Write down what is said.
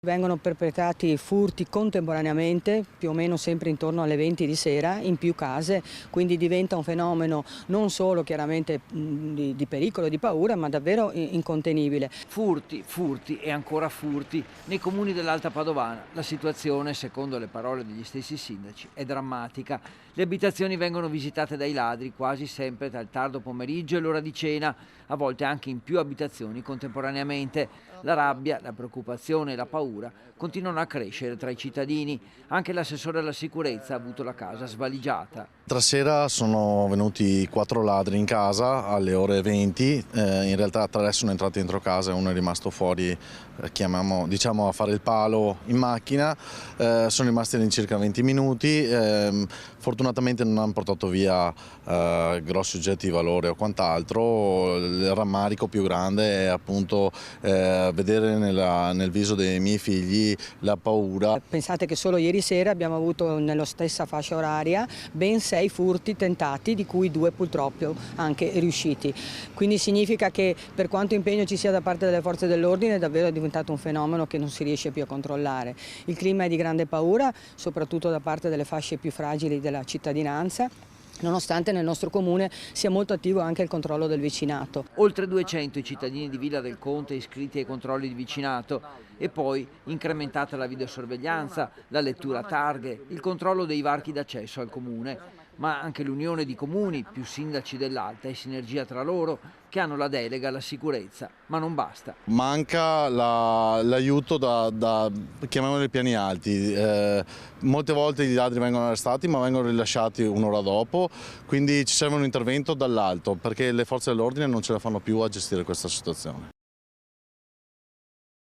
Vengono perpetrati furti contemporaneamente, più o meno sempre intorno alle 20 di sera, in più case, quindi diventa un fenomeno non solo chiaramente di pericolo, di paura, ma davvero incontenibile. Furti, furti e ancora furti nei comuni dell'Alta Padovana. La situazione, secondo le parole degli stessi sindaci, è drammatica. Le abitazioni vengono visitate dai ladri quasi sempre tra il tardo pomeriggio e l'ora di cena, a volte anche in più abitazioni contemporaneamente. La rabbia, la preoccupazione e la paura continuano a crescere tra i cittadini. Anche l'assessore alla sicurezza ha avuto la casa svaligiata. L'altra sera sono venuti 4 ladri in casa alle ore 20, in realtà 3 sono entrati dentro casa e uno è rimasto fuori, diciamo a fare il palo in macchina. Sono rimasti all'incirca 20 minuti, fortunatamente non hanno portato via grossi oggetti di valore o quant'altro. Il rammarico più grande è appunto vedere nel viso dei miei figli la paura. Pensate che solo ieri sera abbiamo avuto nella stessa fascia oraria ben 6 furti tentati, di cui 2 purtroppo anche riusciti. Quindi significa che per quanto impegno ci sia da parte delle forze dell'ordine, davvero è diventato un fenomeno che non si riesce più a controllare. Il clima è di grande paura, soprattutto da parte delle fasce più fragili della cittadinanza, nonostante nel nostro comune sia molto attivo anche il controllo del vicinato. Oltre 200 i cittadini di Villa del Conte iscritti ai controlli di vicinato e poi incrementata la videosorveglianza, la lettura a targhe, il controllo dei varchi d'accesso al comune, ma anche l'unione di comuni, più sindaci dell'Alta e sinergia tra loro, che hanno la delega alla sicurezza, ma non basta. Manca l'aiuto da chiamiamoli piani alti. Molte volte i ladri vengono arrestati ma vengono rilasciati un'ora dopo, quindi ci serve un intervento dall'alto perché le forze dell'ordine non ce la fanno più a gestire questa situazione.